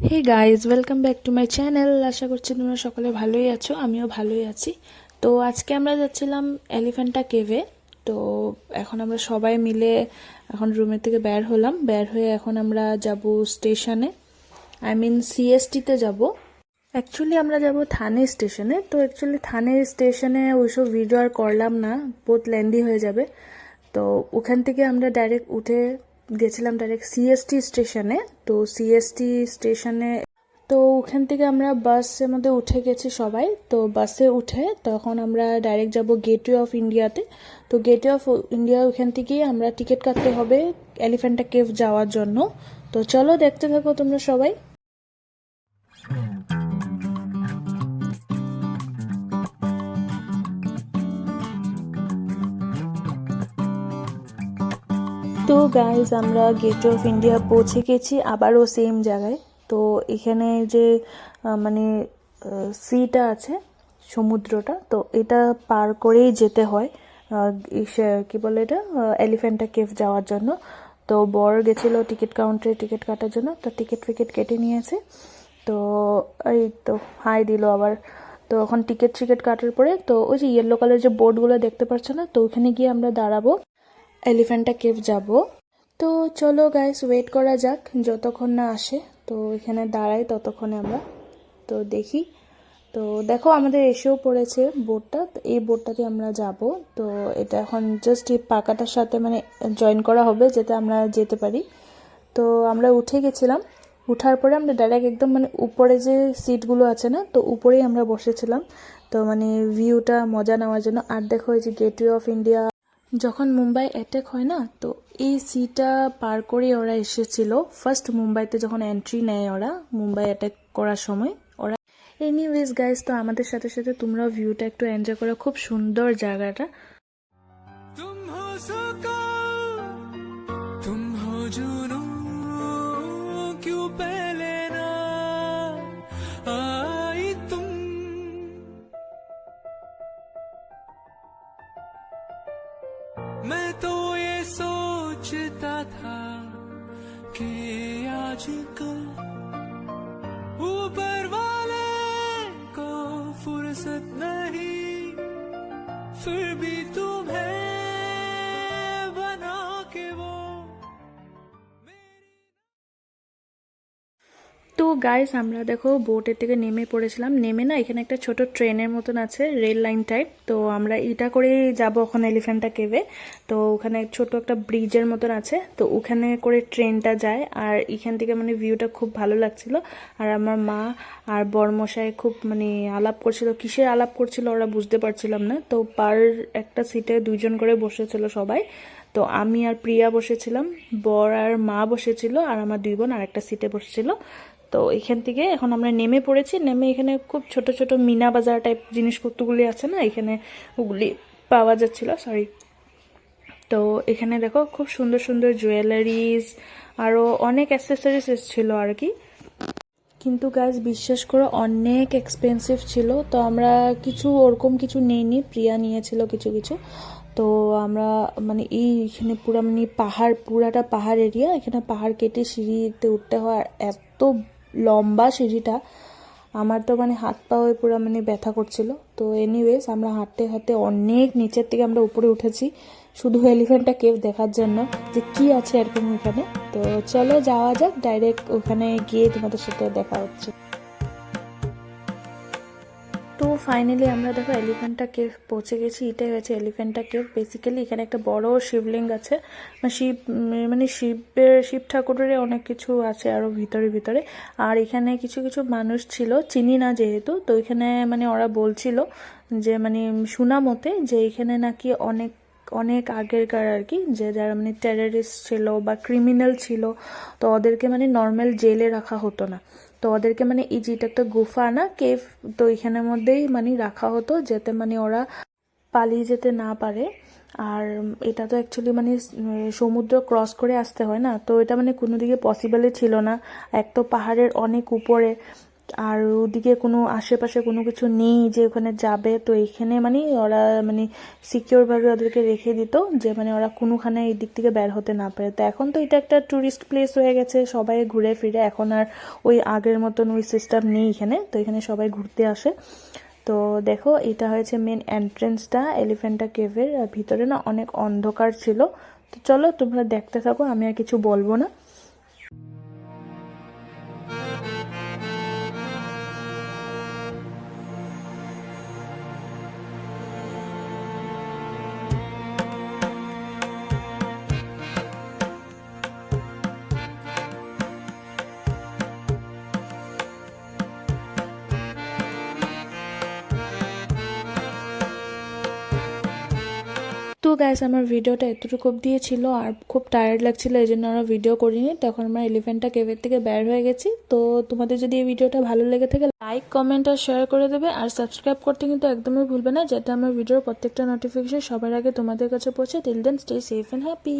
Hey guys, welcome back to my channel. আশা করছি তোমরা সকলে ভালোই আছো, আমিও ভালোই আছি। তো আজকে আমরা যাচ্ছিলাম এলিফ্যান্টা কেভে। তো এখন আমরা সবাই মিলে এখন রুমের থেকে বের হয়ে এখন আমরা যাব স্টেশনে, আই মিন সিএসটিতে যাব। অ্যাকচুয়ালি আমরা যাব থানে স্টেশনে। তো অ্যাকচুয়ালি থানে স্টেশনে ওইসব ভিডিও আর করলাম না, বহুত লেন্দি হয়ে যাবে। তো ওখান থেকে আমরা ডাইরেক্ট উঠে গেছিলাম ডাইরেক্ট সিএসটি স্টেশনে। তো সিএসটি স্টেশনে তো ওখান থেকে আমরা বাসের মধ্যে উঠে গেছি সবাই। তো বাসে উঠে তখন আমরা ডাইরেক্ট যাব গেটওয়ে অফ ইন্ডিয়াতে। তো গেটওয়ে অফ ইন্ডিয়া ওখান থেকেই আমরা টিকিট কাটতে হবে এলিফ্যান্টা কেভ যাওয়ার জন্য। তো চলো দেখতে থাকো তোমরা সবাই। তো গাইজ, আমরা গেটওয়ে অফ ইন্ডিয়া পৌঁছে গেছি, আবারও সেম জায়গায়। তো এখানে যে মানে সিটা আছে, সমুদ্রটা, তো এটা পার করেই যেতে হয় কি বলে এটা, এলিফ্যান্টা কেভ যাওয়ার জন্য। তো বর গেছিল টিকিট কাউন্টারে টিকিট কাটার জন্য, তো টিকিট ফিকিট কেটে নিয়েছে। তো এই তো হাই দিল আবার। তো এখন টিকিট কাটার পরে তো ওই যে ইয়েলো কালার যে বোর্ডগুলো দেখতে পাচ্ছ না, তো ওখানে গিয়ে আমরা দাঁড়াবো, এলিফ্যান্টা কেভ যাব। তো চলো গাইস, ওয়েট করা যাক যতক্ষণ না আসে। তো এখানে দাঁড়াই ততক্ষণে আমরা তো দেখি। তো দেখো আমাদের এসেও পড়েছে বোটটা, তো এই বোটটাতে আমরা যাব। তো এটা এখন জাস্ট এই পাকাটার সাথে মানে জয়েন করা হবে যাতে আমরা যেতে পারি। তো আমরা উঠে গেছিলাম। উঠার পরে আমরা ডাইরেক্ট একদম মানে উপরে যে সিটগুলো আছে না, তো উপরেই আমরা বসেছিলাম। তো মানে ভিউটা মজা নেওয়ার জন্য। আর দেখো এই যে গেটওয়ে অফ ইন্ডিয়া, যখন মুম্বাই অ্যাটাক হয় না, তো এই সিটা পার করে ওরা এসেছিল ফার্স্ট মুম্বাইতে যখন এন্ট্রি নেয় ওরা, মুম্বাই অ্যাটাক করার সময় ওরা। এনিওয়েজ গাইস, তো আমাদের সাথে সাথে তোমরাও ভিউটা একটু এনজয় করো, খুব সুন্দর জায়গাটা। तुम हो सुकून, तुम हो जुनून, क्यों पहले ना आई तुम। मैं तो ये सोचता था कि आजकल ऊपर वाले को फुर्सत नहीं, फिर भी तुम्हें बना के वो। তো গাইস, আমরা দেখো বোটের থেকে নেমে পড়েছিলাম। নেমে না এখানে একটা ছোট ট্রেনের মতন আছে, রেল লাইন টাইপ। তো আমরা এটা করে যাব ওখানে এলিফ্যান্টা কেভে। তো ওখানে ছোট একটা ব্রিজের মতন আছে, তো ওখানে করে ট্রেনটা যায়। আর এখান থেকে মানে ভিউটা খুব ভালো লাগছিল। আর আমার মা আর বরমশাই খুব মানে আলাপ করছিল, কিসের আলাপ করছিল ওরা বুঝতে পারছিলাম না। তো পার একটা সিটে দুইজন করে বসেছিল সবাই। তো আমি আর প্রিয়া বসেছিলাম, বর আর মা বসেছিল, আর আমার দুই বোন আর একটা সিটে বসেছিল। তো এখান থেকে এখন আমরা নেমে পড়েছি। নেমে এখানে খুব ছোট ছোট মিনা বাজার টাইপ জিনিসপত্রগুলি আছে না, এখানে ওগুলি পাওয়া যাচ্ছিল, সরি। তো এখানে দেখো খুব সুন্দর সুন্দর জুয়েলারিজ, আরও অনেক অ্যাক্সেসরিজ ছিল আর কি। কিন্তু গাইজ বিশ্বাস করো অনেক এক্সপেন্সিভ ছিল। তো আমরা কিছু ওরকম কিছু নেইনি, প্রিয়া নিয়েছিল কিছু কিছু। তো আমরা মানে এইখানে পুরা মানে পাহাড়, পুরাটা পাহাড় এরিয়া, এখানে পাহাড় কেটে সিঁড়িতে উঠতে হয়। আর এত লম্বা সিঁড়িটা, আমার তো মানে হাত পা হয়ে পুরো মানে ব্যথা করছিল। তো এনিওয়েজ আমরা হাঁটতে হাঁটতে অনেক নিচের থেকে আমরা উপরে উঠেছি শুধু এলিফ্যান্টটা কেভ দেখার জন্য যে কি আছে এরকম এখানে। তো চলো যাওয়া যাক, ডাইরেক্ট ওখানে গিয়ে তোমাদের সাথে দেখা হচ্ছে। তো ফাইনালি আমরা দেখো এলিফ্যান্টা কেভ পৌঁছে গেছি। এটাই হচ্ছে এলিফ্যান্টা কেভ। বেসিক্যালি এখানে একটা বড় শিবলিঙ্গ আছে, মানে শিব ঠাকুরের অনেক কিছু আছে আরো ভিতরে ভিতরে। আর এখানে কিছু কিছু মানুষ ছিল, চিনি না যেহেতু। তো এখানে মানে ওরা বলছিল যে মানে শোনা মতে যে এখানে নাকি অনেক অনেক আগেরকার আর কি, যে যারা মানে টেররিস্ট ছিল বা ক্রিমিনাল ছিল, তো ওদেরকে মানে নর্মাল জেলে রাখা হতো না। তো ওদেরকে মানে এই যেটা একটা গুফা না, কেভ, তো এখানের মধ্যেই মানে রাখা হতো যাতে মানে ওরা পালিয়ে যেতে না পারে। আর এটা তো অ্যাকচুয়ালি মানে সমুদ্র ক্রস করে আসতে হয় না, তো এটা মানে কোনো দিকে পসিবলই ছিল না। এক তো পাহাড়ের অনেক উপরে, আর ওদিকে কোনো আশেপাশে কোনো কিছু নেই যে ওখানে যাবে, তো এখানে মানে ওরা মানে সিকিউরভাবে ওদেরকে রেখে দিত যে মানে ওরা কোনোখানে এই দিক থেকে বের হতে না পারে। তো এখন তো এটা একটা ট্যুরিস্ট প্লেস হয়ে গেছে, সবাই ঘুরে ফিরে, এখন আর ওই আগের মতন ওই সিস্টেম নেই এখানে, তো এখানে সবাই ঘুরতে আসে। তো দেখো এটা হয়েছে মেন এন্ট্রেন্সটা এলিফ্যান্টা কেভের, আর ভিতরে না অনেক অন্ধকার ছিল। তো চলো তোমরা দেখতে থাকো, আমি আর কিছু বলবো না। তো গাইস আমার ভিডিওটা এতটুকু অবধি ছিল, আর খুব টায়ার্ড লাগছিল এই জন্য আমরা ভিডিও করিনি। তখন আমরা এলিফ্যান্টা কেভের থেকে বের হয়ে গেছি। তো তোমাদের যদি এই ভিডিওটা ভালো লেগে থাকে লাইক কমেন্ট আর শেয়ার করে দেবে, আর সাবস্ক্রাইব করতে কিন্তু একদমই ভুলবে না, যাতে আমার ভিডিওর প্রত্যেকটা নোটিফিকেশন সবার আগে তোমাদের কাছে পৌঁছে। Till then stay safe and happy.